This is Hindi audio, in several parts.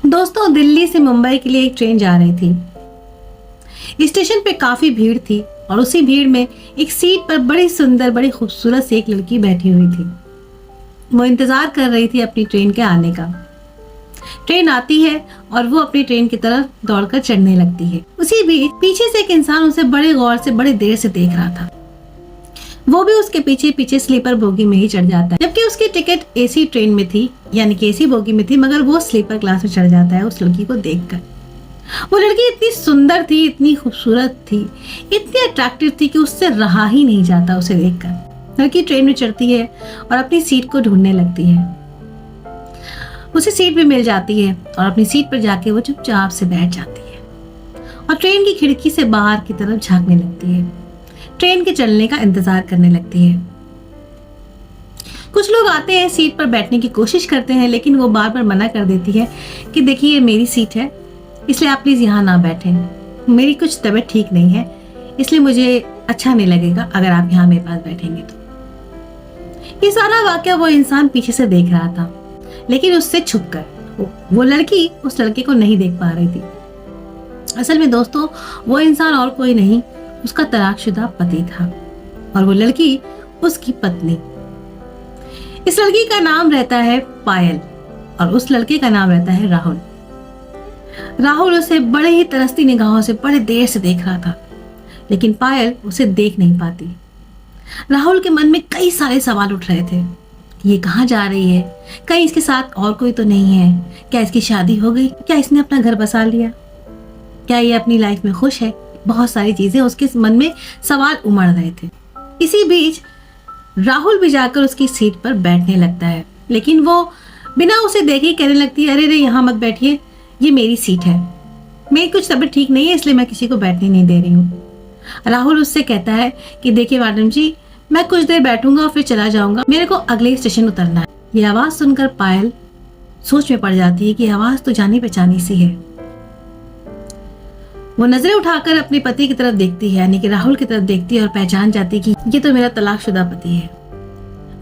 दोस्तों, दिल्ली से मुंबई के लिए एक ट्रेन जा रही थी। स्टेशन पे काफी भीड़ थी और उसी भीड़ में एक सीट पर बड़ी सुंदर, बड़ी खूबसूरत सी एक लड़की बैठी हुई थी। वो इंतजार कर रही थी अपनी ट्रेन के आने का। ट्रेन आती है और वो अपनी ट्रेन की तरफ दौड़कर चढ़ने लगती है। उसी बीच पीछे से एक इंसान उसे बड़े गौर से बड़ी देर से देख रहा था। वो भी उसके पीछे पीछे स्लीपर बोगी में ही चढ़ जाता है, जबकि उसकी टिकट एसी ट्रेन में थी, यानी कि एसी बोगी में थी, मगर वो स्लीपर क्लास में चढ़ जाता है उस लड़की को देखकर। वो लड़की इतनी सुंदर थी, इतनी खूबसूरत थी, इतनी अट्रैक्टिव थी कि उससे रहा ही नहीं जाता उसे देखकर। लड़की ट्रेन में चढ़ती है और अपनी सीट को ढूंढने लगती है। उसे सीट भी मिल जाती है और अपनी सीट पर जाके वो चुपचाप से बैठ जाती है और ट्रेन की खिड़की से बाहर की तरफ झांकने लगती है। ट्रेन के चलने का इंतजार करने लगती है। कुछ लोग आते हैं, सीट पर बैठने की कोशिश करते हैं, लेकिन वो बार बार मना कर देती है कि देखिए ये मेरी सीट है, इसलिए आप प्लीज यहाँ ना बैठें। मेरी कुछ तबीयत ठीक नहीं है, इसलिए मुझे अच्छा नहीं लगेगा अगर आप यहाँ मेरे पास बैठेंगे तो। ये सारा वाकया वो इंसान पीछे से देख रहा था, लेकिन उससे छुपकर। वो लड़की उस लड़के को नहीं देख पा रही थी। असल में दोस्तों, वो इंसान और कोई नहीं, उसका तलाकशुदा पति था और वो लड़की उसकी पत्नी। इस लड़की का नाम रहता है पायल और उस लड़के का नाम रहता है राहुल। राहुल उसे बड़े ही तरसती निगाहों से बड़े देर से देख रहा था, लेकिन पायल उसे देख नहीं पाती। राहुल के मन में कई सारे सवाल उठ रहे थे। ये कहाँ जा रही है? कहीं इसके साथ और कोई तो नहीं है? क्या इसकी शादी हो गई? क्या इसने अपना घर बसा लिया? क्या ये अपनी लाइफ में खुश है? बहुत सारी चीजें उसके मन में सवाल उमड़ रहे थे। इसी बीच राहुल भी जाकर उसकी सीट पर बैठने लगता है, लेकिन वो बिना उसे देखे कहने लगती है, अरे रे यहाँ मत बैठिए, ये मेरी सीट है, मेरी कुछ तबीयत ठीक नहीं है, इसलिए मैं किसी को बैठने नहीं दे रही हूँ। राहुल उससे कहता है कि देखिए मैडम जी, मैं कुछ देर बैठूंगा और फिर चला जाऊंगा, मेरे को अगले स्टेशन उतरना है। ये आवाज सुनकर पायल सोच में पड़ जाती है कि आवाज तो जानी पहचानी सी है। वो नजरें उठाकर अपने पति की तरफ देखती है, यानी कि राहुल की तरफ देखती है और पहचान जाती है कि ये तो मेरा तलाकशुदा पति है।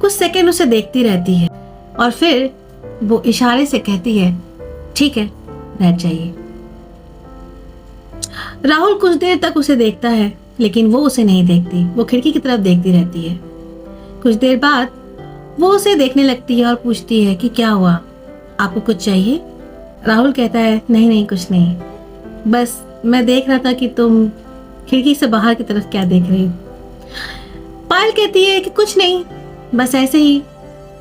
कुछ सेकंड उसे देखती रहती है और फिर वो इशारे से कहती है, ठीक है बैठ जाइए। राहुल कुछ देर तक उसे देखता है, लेकिन वो उसे नहीं देखती। वो खिड़की की तरफ देखती रहती है। कुछ देर बाद वो उसे देखने लगती है और पूछती है कि क्या हुआ, आपको कुछ चाहिए? राहुल कहता है, नहीं नहीं कुछ नहीं, बस मैं देख रहा था कि तुम खिड़की से बाहर की तरफ क्या देख रही हो। पायल कहती है कि कुछ नहीं, बस ऐसे ही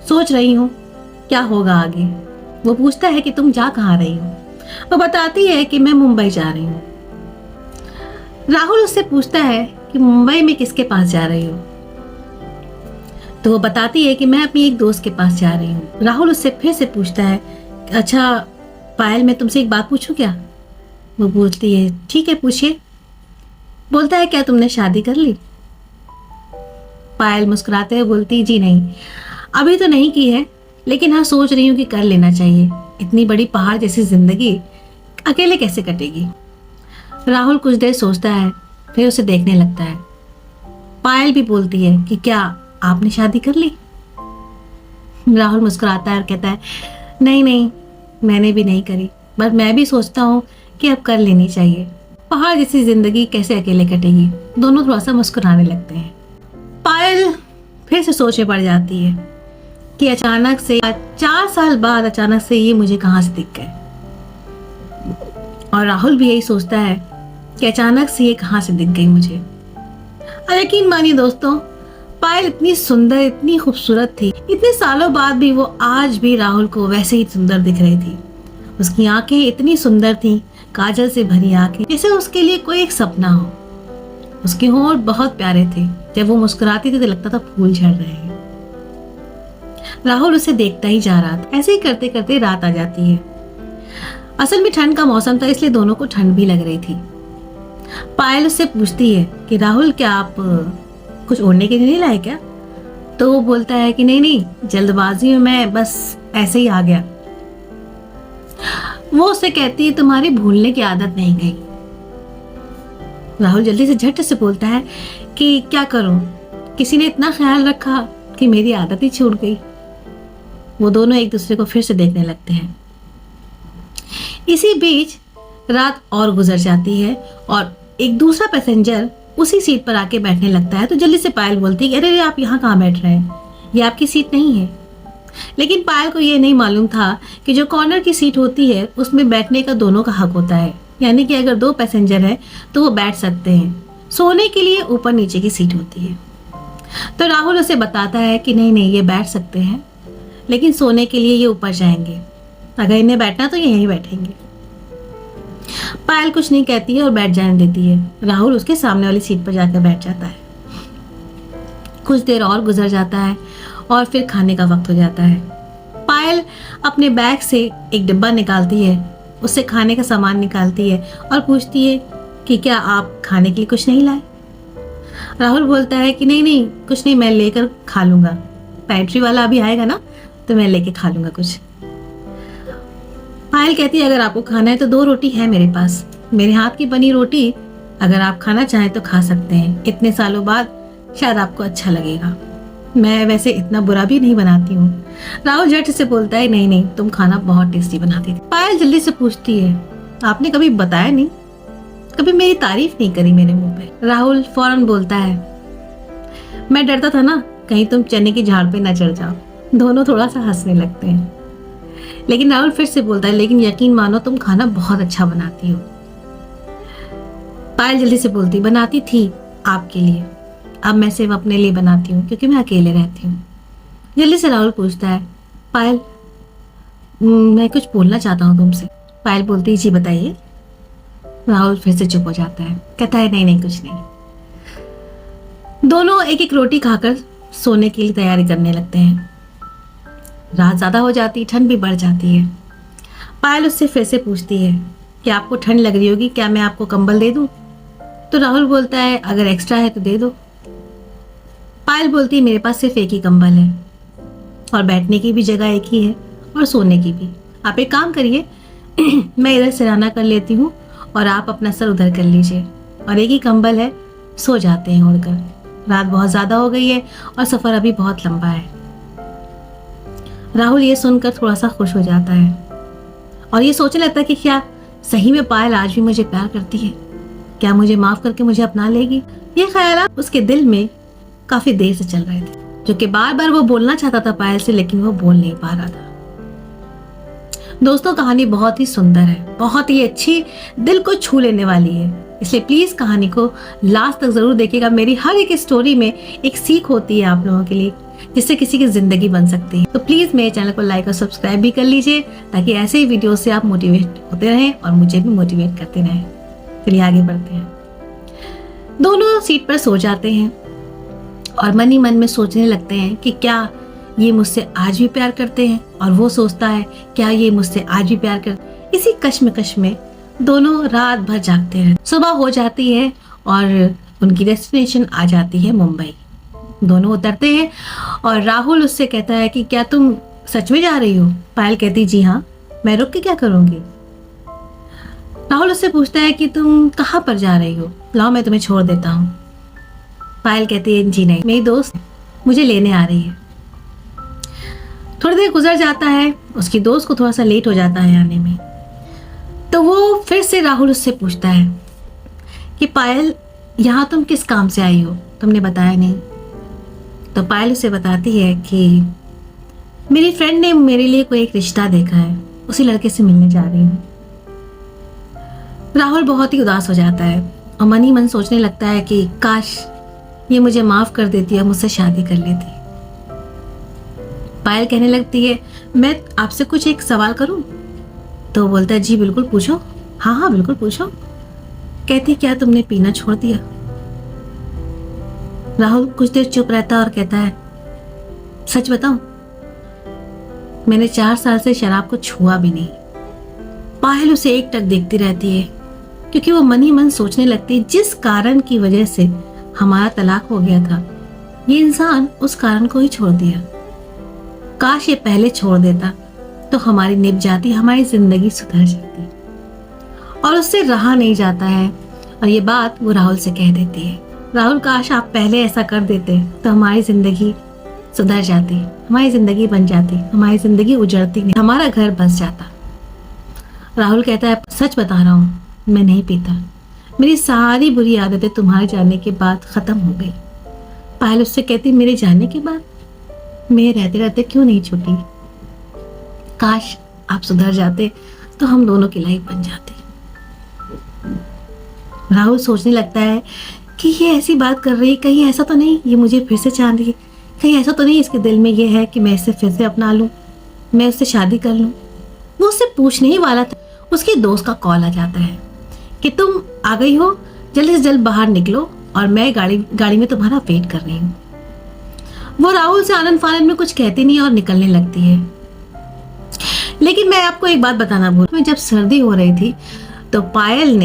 सोच रही हूँ क्या होगा आगे। वो पूछता है कि तुम जा कहाँ रही हो? वो बताती है कि मैं मुंबई जा रही हूँ। राहुल उससे पूछता है कि मुंबई में किसके पास जा रही हो? तो वो बताती है कि मैं अपनी एक दोस्त के पास जा रही हूँ। राहुल उससे फिर से पूछता है, अच्छा पायल मैं तुमसे एक बात पूछूं क्या? वो बोलती है, ठीक है पूछिए। बोलता है, क्या तुमने शादी कर ली? पायल मुस्कुराते हुए बोलती, जी नहीं, अभी तो नहीं की है, लेकिन हाँ सोच रही हूँ कि कर लेना चाहिए। इतनी बड़ी पहाड़ जैसी जिंदगी अकेले कैसे कटेगी? राहुल कुछ देर सोचता है, फिर उसे देखने लगता है। पायल भी बोलती है कि क्या आपने शादी कर ली? राहुल मुस्कुराता है और कहता है, नहीं नहीं मैंने भी नहीं करी, बस मैं भी सोचता हूँ कि अब कर लेनी चाहिए। पहाड़ जैसी जिंदगी कैसे अकेले कटेगी? दोनों थोड़ा सा मुस्कुराने लगते हैं। पायल फिर से सोच में पड़ जाती है कि अचानक से 4 साल बाद अचानक से ये मुझे कहाँ से दिख गए। और राहुल भी यही सोचता है कि अचानक से ये कहाँ से दिख गई मुझे। और यकीन मानिए दोस्तों, पायल इतनी सुंदर, इतनी खूबसूरत थी, इतने सालों बाद भी वो आज भी राहुल को वैसे ही सुंदर दिख रही थी। उसकी आंखें इतनी सुंदर थी, काजल से भरी आंखें, जैसे उसके लिए कोई एक सपना हो। उसके होंठ बहुत प्यारे थे, जब वो मुस्कुराती थी तो लगता था फूल झड़ रहे हैं। राहुल उसे देखता ही जा रहा था। ऐसे ही करते करते रात आ जाती है। असल में ठंड का मौसम था, इसलिए दोनों को ठंड भी लग रही थी। पायल उससे पूछती है कि राहुल क्या आप कुछ ओढ़ने के लिए नहीं लाए क्या? तो वो बोलता है कि नहीं नहीं, जल्दबाजी में मैं बस ऐसे ही आ गया। वो उससे कहती है, तुम्हारी भूलने की आदत नहीं गई। राहुल जल्दी से झट से बोलता है कि क्या करूं, किसी ने इतना ख्याल रखा कि मेरी आदत ही छूट गई। वो दोनों एक दूसरे को फिर से देखने लगते हैं। इसी बीच रात और गुजर जाती है और एक दूसरा पैसेंजर उसी सीट पर आके बैठने लगता है। तो जल्दी से पायल बोलती है कि अरे आप यहाँ कहाँ बैठ रहे हैं, ये आपकी सीट नहीं है। लेकिन पायल को ये नहीं मालूम था कि जो कॉर्नर की सीट होती है उसमें बैठने का दोनों का हक होता है, यानी कि अगर दो पैसेंजर हैं तो वो बैठ सकते हैं। सोने के लिए ऊपर नीचे की सीट होती है। तो राहुल उसे बताता है कि नहीं नहीं, ये बैठ सकते हैं, लेकिन सोने के लिए ये ऊपर जाएंगे, अगर इन्हें बैठना तो ये यहीं बैठेंगे। पायल कुछ नहीं कहती है और बैठ जाने देती है। राहुल उसके सामने वाली सीट पर जाकर बैठ जाता है। कुछ देर और गुजर जाता है और फिर खाने का वक्त हो जाता है। पायल अपने बैग से एक डिब्बा निकालती है, उससे खाने का सामान निकालती है और पूछती है कि क्या आप खाने के लिए कुछ नहीं लाए। राहुल बोलता है कि नहीं नहीं, कुछ नहीं, मैं लेकर खा लूंगा, पेंट्री वाला अभी आएगा ना तो मैं लेके खा लूंगा कुछ। पायल कहती है अगर आपको खाना है तो 2 रोटी है मेरे पास, मेरे हाथ की बनी रोटी, अगर आप खाना चाहें तो खा सकते हैं, इतने सालों बाद शायद आपको अच्छा लगेगा, मैं वैसे इतना बुरा भी नहीं बनाती हूँ। राहुल झट से बोलता है नहीं नहीं, तुम खाना बहुत टेस्टी बनाती थी। पायल जल्दी से पूछती है आपने कभी बताया नहीं, कभी मेरी तारीफ नहीं करी मेरे मुंह पे। राहुल फौरन बोलता है मैं डरता था ना कहीं तुम चने की झाड़ पे ना चढ़ जाओ। दोनों थोड़ा सा हंसने लगते हैं। लेकिन राहुल फिर से बोलता है लेकिन यकीन मानो तुम खाना बहुत अच्छा बनाती हो। पायल जल्दी से बोलती बनाती थी आपके लिए, अब मैं सिर्फ अपने लिए बनाती हूँ क्योंकि मैं अकेले रहती हूँ। जल्दी से राहुल पूछता है पायल मैं कुछ बोलना चाहता हूँ तुमसे। पायल बोलती है जी बताइए। राहुल फिर से चुप हो जाता है, कहता है नहीं नहीं कुछ नहीं। दोनों एक एक रोटी खाकर सोने के लिए तैयारी करने लगते हैं। रात ज्यादा हो जाती, ठंड भी बढ़ जाती है। पायल उससे फिर से पूछती है कि आपको ठंड लग रही होगी, क्या मैं आपको कंबल दे दूं? तो राहुल बोलता है अगर एक्स्ट्रा है तो दे दो। पायल बोलती है मेरे पास सिर्फ एक ही कंबल है और बैठने की भी जगह एक ही है और सोने की भी। आप एक काम करिए मैं इधर सिरहाना कर लेती हूँ और आप अपना सर उधर कर लीजिए, और एक ही कंबल है, सो जाते हैं उड़कर। रात बहुत ज्यादा हो गई है और सफर अभी बहुत लंबा है। राहुल ये सुनकर थोड़ा सा खुश हो जाता है और ये सोचने लगता है कि क्या सही में पायल आज भी मुझे प्यार करती है, क्या मुझे माफ करके मुझे अपना लेगी। ये ख्यालात उसके दिल में काफी देर से चल रहे थे, जो कि बार बार वो बोलना चाहता था पायल से, लेकिन वो बोल नहीं पा रहा था। दोस्तों कहानी बहुत ही सुंदर है, बहुत ही अच्छी, दिल को छू लेने वाली है, इसलिए प्लीज कहानी को लास्ट तक जरूर देखिएगा। मेरी हर एक स्टोरी में एक सीख होती है आप लोगों के लिए, जिससे किसी की जिंदगी बन सकती है। तो प्लीज मेरे चैनल को लाइक और सब्सक्राइब भी कर लीजिए, ताकि ऐसे ही वीडियो से आप मोटिवेट होते रहें और मुझे भी मोटिवेट करते रहें। चलिए आगे बढ़ते हैं। दोनों सीट पर सो जाते हैं और मन ही मन में सोचने लगते हैं कि क्या ये मुझसे आज भी प्यार करते हैं, और वो सोचता है क्या ये मुझसे आज भी प्यार करते। इसी कश्मकश में दोनों रात भर जागते हैं। सुबह हो जाती है और उनकी डेस्टिनेशन आ जाती है मुंबई। दोनों उतरते हैं और राहुल उससे कहता है कि क्या तुम सच में जा रही हो? पायल कहती जी हाँ, मैं रुक के क्या करूंगी। राहुल उससे पूछता है कि तुम कहाँ पर जा रही हो, लाओ मैं तुम्हें छोड़ देता हूँ। पायल कहती है जी नहीं, मेरी दोस्त मुझे लेने आ रही है। थोड़ी देर गुजर जाता है, उसकी दोस्त को थोड़ा सा लेट हो जाता है आने में, तो वो फिर से राहुल उससे पूछता है कि पायल यहाँ तुम किस काम से आई हो, तुमने बताया नहीं। तो पायल उसे बताती है कि मेरी फ्रेंड ने मेरे लिए कोई एक रिश्ता देखा है, उसी लड़के से मिलने जा रही हूँ। राहुल बहुत ही उदास हो जाता है और मन ही मन सोचने लगता है कि काश ये मुझे माफ कर देती और मुझसे शादी कर लेती। पायल कहने लगती है मैं आपसे कुछ एक सवाल करूं? तो बोलता है जी बिल्कुल पूछो। हाँ हाँ बिल्कुल पूछो। कहती क्या तुमने पीना छोड़ दिया? राहुल कुछ देर चुप रहता है और कहता है सच बताऊं, मैंने 4 साल से शराब को छुआ भी नहीं। पायल उसे एक टक देखती रहती है, क्योंकि वो मन ही मन सोचने लगती है जिस कारण की वजह से हमारा तलाक हो गया था, ये इंसान उस कारण को ही छोड़ दिया। काश ये पहले छोड़ देता तो हमारी निभ जाती, हमारी जिंदगी सुधर जाती। और उससे रहा नहीं जाता है और ये बात वो राहुल से कह देती है, राहुल काश आप पहले ऐसा कर देते तो हमारी जिंदगी सुधर जाती, हमारी जिंदगी बन जाती, हमारी जिंदगी उजड़ती नहीं, हमारा घर बस जाता। राहुल कहता है सच बता रहा हूँ, मैं नहीं पीता। मेरी सारी बुरी आदतें तुम्हारे जाने के बाद खत्म हो गई। पायल उससे कहती मेरे जाने के बाद? मेरे रहते रहते क्यों नहीं छूटी? काश आप सुधर जाते तो हम दोनों की लाइफ बन जाती। राहुल सोचने लगता है कि ये ऐसी बात कर रही, कहीं ऐसा तो नहीं ये मुझे फिर से चाह रही, कहीं ऐसा तो नहीं इसके दिल में ये है कि मैं इसे फिर से अपना लूं, मैं उससे शादी कर लूं। वो उससे पूछने ही वाला था, उसकी दोस्त का कॉल आ जाता है कि तुम आ गई हो, जल्दी से जल्द बाहर निकलो और मैं गाड़ी में तुम्हारा वेट कर रही हूँ। वो राहुल से आनंद फानंद में कुछ कहती नहीं और निकलने लगती है। लेकिन मैं आपको एक बात बताना भूल, मैं जब सर्दी हो रही थी तो पायल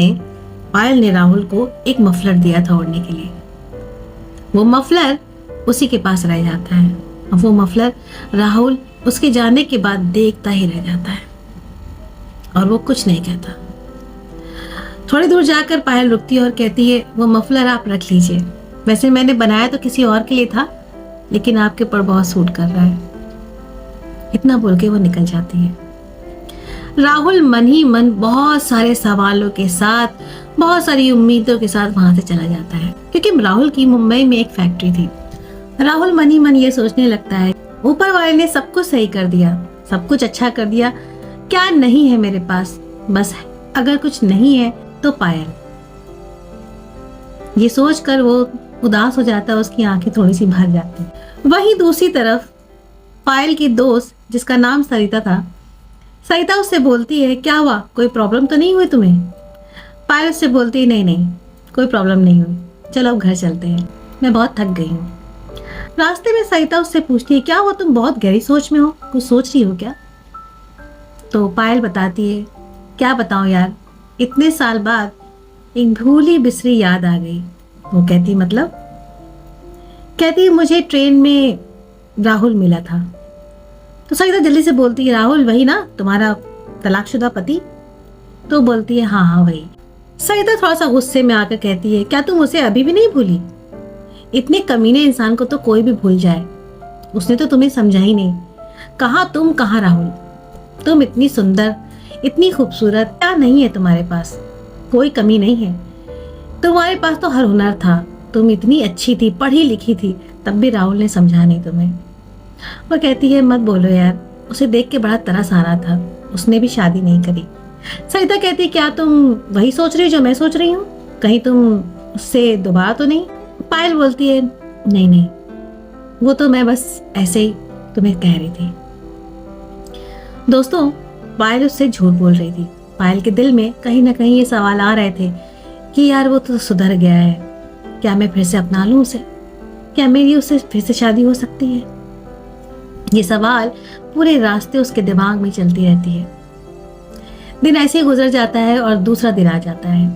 ने राहुल को एक मफलर दिया था ओढ़ने के लिए। वो मफलर उसी के पास रह जाता है और वो मफलर राहुल उसके जाने के बाद देखता ही रह जाता है और वो कुछ नहीं कहता। थोड़ी दूर जाकर पायल रुकती है और कहती है वो मफलर आप रख लीजिए, वैसे मैंने बनाया तो किसी और के लिए था, लेकिन आपके ऊपर बहुत सूट कर रहा है। इतना बोल के वो निकल जाती है। राहुल मन ही मन बहुत सारे सवालों के साथ, बहुत सारी उम्मीदों के साथ वहां से चला जाता है, क्योंकि राहुल की मुंबई में एक फैक्ट्री थी। राहुल मन ही मन ये सोचने लगता है ऊपर वाले ने सब कुछ सही कर दिया, सब कुछ अच्छा कर दिया, क्या नहीं है मेरे पास? बस अगर कुछ नहीं है तो पायल। ये सोचकर वो उदास हो जाता है, उसकी आंखें थोड़ी सी भर जाती हैं। वहीं दूसरी तरफ पायल की दोस्त जिसका नाम सरिता था, सरिता उससे बोलती है क्या हुआ, कोई प्रॉब्लम तो नहीं हुई तुम्हें? पायल उससे बोलती है नहीं कोई प्रॉब्लम नहीं हुई, चलो अब घर चलते हैं, मैं बहुत थक गई हूँ। रास्ते में सरिता उससे पूछती है क्या हुआ, तुम बहुत गहरी सोच में हो, कुछ सोच रही हो क्या? तो पायल बताती है क्या बताऊं यार, इतने साल बाद एक भूली बिसरी याद आ गई। वो कहती मतलब? कहती मुझे ट्रेन में राहुल मिला था। तो सरिता जल्दी से बोलती है राहुल वही ना, तुम्हारा तलाकशुदा पति? तो बोलती है हाँ वही। सरिता थोड़ा सा गुस्से में आकर कहती है क्या तुम उसे अभी भी नहीं भूली? इतने कमीने इंसान को तो कोई भी भूल जाए, उसने तो तुम्हें समझा ही नहीं। कहाँ तुम कहाँ राहुल, तुम इतनी सुंदर, इतनी खूबसूरत, क्या नहीं है तुम्हारे पास? कोई कमी नहीं है, तुम्हारे पास तो हर हुनर था, तुम इतनी अच्छी थी, पढ़ी लिखी थी, तब भी राहुल ने समझा नहीं तुम्हें। वो कहती है मत बोलो यार, उसे देख के बड़ा तरस आ रहा था, उसने भी शादी नहीं करी। सरिता कहती है क्या तुम वही सोच रही हो जो मैं सोच रही हूँ, कहीं तुम उससे दोबारा तो नहीं? पायल बोलती है नहीं वो तो मैं बस ऐसे ही तुम्हें कह रही थी। दोस्तों, पायल उससे झूठ बोल रही थी। पायल के दिल में कहीं ना कहीं ये सवाल आ रहे थे कि यार वो तो सुधर गया है, क्या मैं फिर से अपना लूं उसे? क्या मेरी उससे फिर से शादी हो सकती है? ये सवाल पूरे रास्ते उसके दिमाग में चलती रहती है। दिन ऐसे ही गुजर जाता है और दूसरा दिन आ जाता है।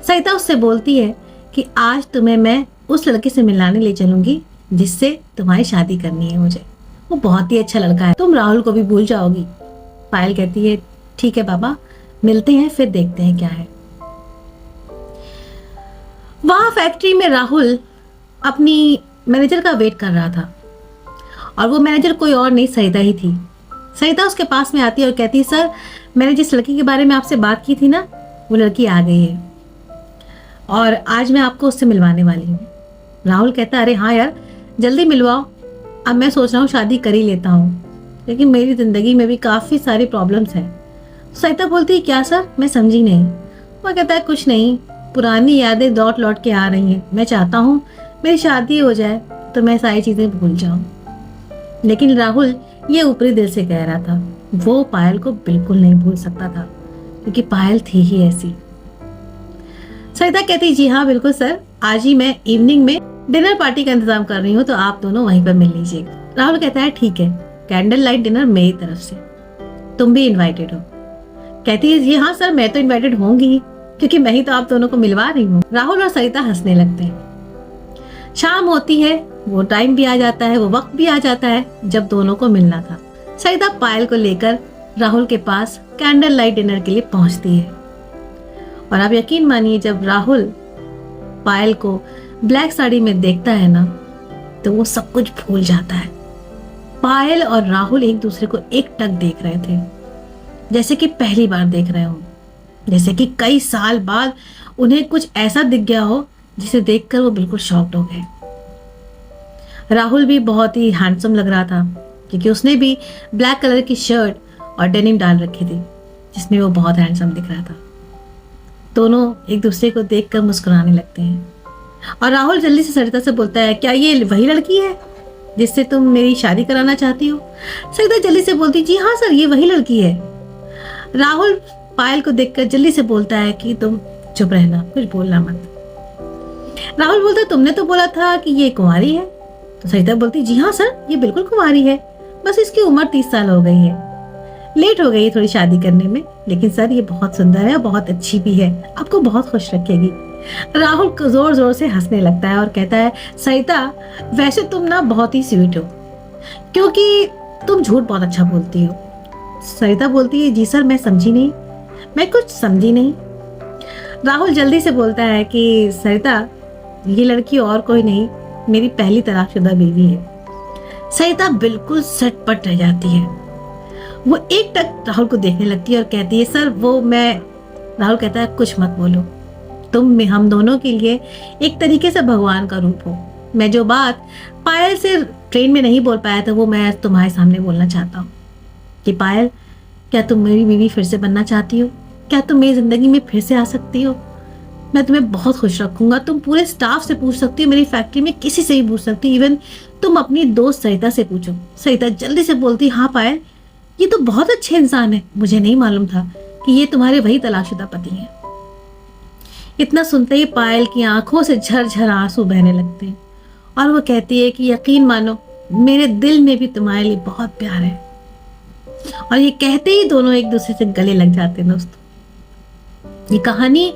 सरिता उससे बोलती है कि आज तुम्हें मैं उस लड़के से मिलाने ले चलूंगी जिससे तुम्हारी शादी करनी है मुझे, वो बहुत ही अच्छा लड़का है, तुम राहुल को भी भूल जाओगी। पायल कहती है ठीक है बाबा, मिलते हैं फिर देखते हैं क्या है। वहां फैक्ट्री में राहुल अपनी मैनेजर का वेट कर रहा था और वो मैनेजर कोई और नहीं सरिता ही थी। सरिता उसके पास में आती है और कहती है सर, मैंने जिस लड़की के बारे में आपसे बात की थी ना, वो लड़की आ गई है और आज मैं आपको उससे मिलवाने वाली हूँ। राहुल कहता है अरे हाँ यार जल्दी मिलवाओ, अब मैं सोच रहा हूँ शादी कर ही लेता हूँ, लेकिन मेरी ज़िंदगी में भी काफ़ी सारी प्रॉब्लम्स हैं। सरिता बोलती है क्या सर, मैं समझी नहीं। वो कहता है कुछ नहीं, पुरानी यादें लौट के आ रही हैं, मैं चाहता हूँ मेरी शादी हो जाए तो मैं सारी चीज़ें भूल जाऊँ। लेकिन राहुल ये ऊपरी दिल से कह रहा था, वो पायल को बिल्कुल नहीं भूल सकता था क्योंकि पायल थी ही ऐसी। सरिता कहती जी हाँ बिल्कुल सर, आज ही मैं इवनिंग में डिनर पार्टी का इंतजाम कर रही हूँ, तो आप दोनों वहीं पर मिल लीजिएगा। राहुल कहता है ठीक है, कैंडल लाइट डिनर मेरी तरफ से, तुम भी इनवाइटेड हो। कहती है जी हाँ सर, मैं तो इनवाइटेड होंगी ही क्योंकि मैं ही तो आप दोनों को मिलवा रही हूँ। राहुल और सरिता हंसने लगते हैं। शाम होती है, वो टाइम भी आ जाता है, वो वक्त भी आ जाता है जब दोनों को मिलना था। सरिता पायल को लेकर राहुल के पास कैंडल लाइट डिनर के लिए पहुंचती है और आप यकीन मानिए जब राहुल पायल को ब्लैक साड़ी में देखता है ना, तो वो सब कुछ भूल जाता है। पायल और राहुल एक दूसरे को एक टक देख रहे थे। जैसे कि पहली बार देख रहे हो, जैसे कि कई साल बाद उन्हें कुछ ऐसा दिख गया हो जिसे देखकर वो बिल्कुल शॉक्ड हो गए। राहुल भी बहुत ही हैंडसम लग रहा था क्योंकि उसने भी ब्लैक कलर की शर्ट और डेनिम डाल रखी थी जिसमें वो बहुत हैंडसम दिख रहा था। दोनों एक दूसरे को देखकर मुस्कुराने लगते हैं और राहुल जल्दी से सरिता से बोलता है, क्या ये वही लड़की है जिससे तुम मेरी शादी कराना चाहती हो? सरिता जल्दी से बोलती, जी हाँ सर, ये वही लड़की है। राहुल पायल को देखकर जल्दी से बोलता है कि तुम चुप रहना, कुछ बोलना मत। राहुल बोलता, तुमने तो बोला था कि ये कुंवारी है। तो सरिता बोलती, जी हाँ सर, ये बिल्कुल कुंवारी है, बस इसकी उम्र 30 साल हो गई है, लेट हो गई थोड़ी शादी करने में, लेकिन सर ये बहुत सुंदर है, बहुत अच्छी भी है, आपको बहुत खुश रखेगी। राहुल जोर जोर से हंसने लगता है और कहता है, सरिता वैसे तुम ना बहुत ही स्वीट हो, क्योंकि तुम झूठ बहुत अच्छा बोलती हो। सरिता बोलती है, जी सर मैं समझी नहीं, मैं कुछ समझी नहीं। राहुल जल्दी से बोलता है कि सरिता ये लड़की और कोई नहीं, मेरी पहली तलाकशुदा बीवी है। सरिता बिल्कुल सटपट रह जाती है। वो एक टक राहुल को देखने लगती है और कहती है, सर वो मैं। राहुल कहता है, कुछ मत बोलो, तुम हम दोनों के लिए एक तरीके से भगवान का रूप हो। मैं जो बात पायल से ट्रेन में नहीं बोल पाया था वो मैं तुम्हारे सामने बोलना चाहता हूँ कि पायल, क्या तुम मेरी बीवी फिर से बनना चाहती हो? क्या तुम मेरी जिंदगी में फिर से आ सकती हो? मैं तुम्हें बहुत खुश रखूंगा। तुम पूरे स्टाफ से पूछ सकती हो, मेरी फैक्ट्री में किसी से भी पूछ सकती हो, इवन तुम अपनी दोस्त सरिता से पूछो। सरिता जल्दी से बोलती, हाँ पायल, ये तो बहुत अच्छे इंसान है, मुझे नहीं मालूम था कि ये तुम्हारे वही तलाकशुदा पति हैं। इतना सुनते ही पायल की आंखों से झरझर आंसू बहने लगते हैं और वो कहती है कि यकीन मानो मेरे दिल में भी तुम्हारे लिए बहुत प्यार है। और ये कहते ही दोनों एक दूसरे से गले लग जाते हैं। दोस्तों ये कहानी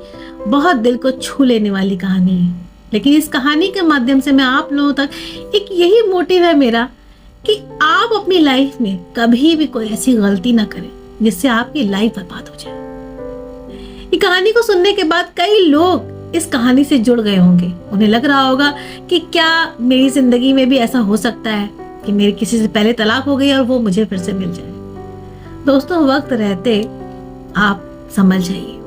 बहुत दिल को छू लेने वाली कहानी है, लेकिन इस कहानी के माध्यम से मैं आप लोगों तक एक यही मोटिव है मेरा कि आप अपनी लाइफ में कभी भी कोई ऐसी गलती ना करें जिससे आपकी लाइफ बर्बाद हो जाए। ये कहानी को सुनने के बाद कई लोग इस कहानी से जुड़ गए होंगे, उन्हें लग रहा होगा कि क्या मेरी जिंदगी में भी ऐसा हो सकता है कि मेरी किसी से पहले तलाक हो गई और वो मुझे फिर से मिल जाए। दोस्तों वक्त रहते आप समझ जाइए,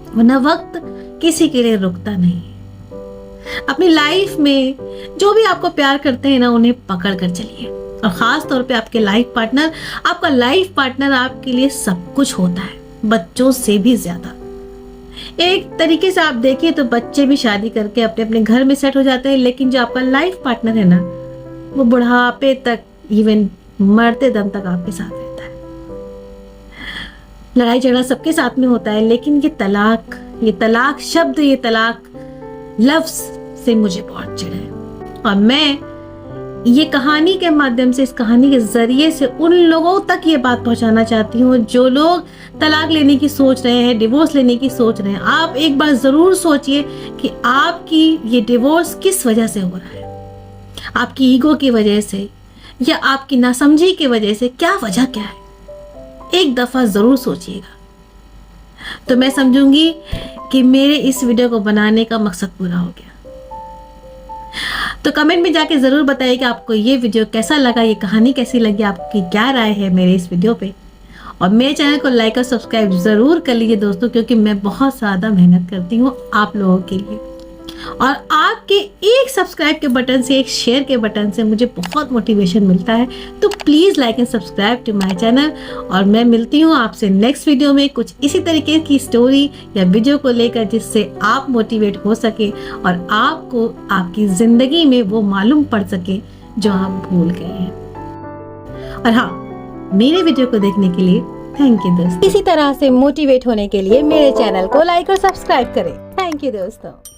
वरना वक्त किसी के लिए रुकता नहीं है। अपनी लाइफ में जो भी आपको प्यार करते हैं ना, उन्हें पकड़ कर चलिए। और खास तौर पे आपके लाइफ पार्टनर, आपका लाइफ पार्टनर आपके लिए सब कुछ होता है, बच्चों से भी ज्यादा। एक तरीके से आप देखिए तो बच्चे भी शादी करके अपने अपने घर में सेट हो जाते हैं, लेकिन जो आपका लाइफ पार्टनर है ना, वो बुढ़ापे तक, इवन मरते दम तक आपके साथ रहता है। लड़ाई झगड़ा सबके साथ में होता है, लेकिन ये तलाक शब्द, ये तलाक लफ्ज से मुझे बहुत चिढ़ है। और मैं ये कहानी के माध्यम से, इस कहानी के जरिए से उन लोगों तक ये बात पहुंचाना चाहती हूँ जो लोग तलाक लेने की सोच रहे हैं, डिवोर्स लेने की सोच रहे हैं। आप एक बार जरूर सोचिए कि आपकी ये डिवोर्स किस वजह से हो रहा है, आपकी ईगो की वजह से या आपकी नासमझी की वजह से, क्या वजह क्या है, एक दफा जरूर सोचिएगा। तो मैं समझूंगी कि मेरे इस वीडियो को बनाने का मकसद पूरा हो गया। तो कमेंट में जाके जरूर बताइए कि आपको ये वीडियो कैसा लगा, ये कहानी कैसी लगी, आपकी क्या राय है मेरे इस वीडियो पे। और मेरे चैनल को लाइक और सब्सक्राइब जरूर कर लीजिए दोस्तों, क्योंकि मैं बहुत ज़्यादा मेहनत करती हूँ आप लोगों के लिए। और आपके एक सब्सक्राइब के बटन से, एक शेयर के बटन से मुझे बहुत मोटिवेशन मिलता है। तो please like and subscribe to my channel. और मैं मिलती हूँ आपसे नेक्स्ट वीडियो में कुछ इसी तरीके की स्टोरी या वीडियो को लेकर, जिससे आप मोटिवेट हो सके और आपको आपकी ज़िंदगी में वो मालूम पड़ सके जो आप भूल गए हैं। और हाँ, मेरे वीडियो को देखने के लिए थैंक यू दोस्तों। इसी तरह से मोटिवेट होने के लिए मेरे चैनल को लाइक और सब्सक्राइब करें। थैंक यू दोस्तों।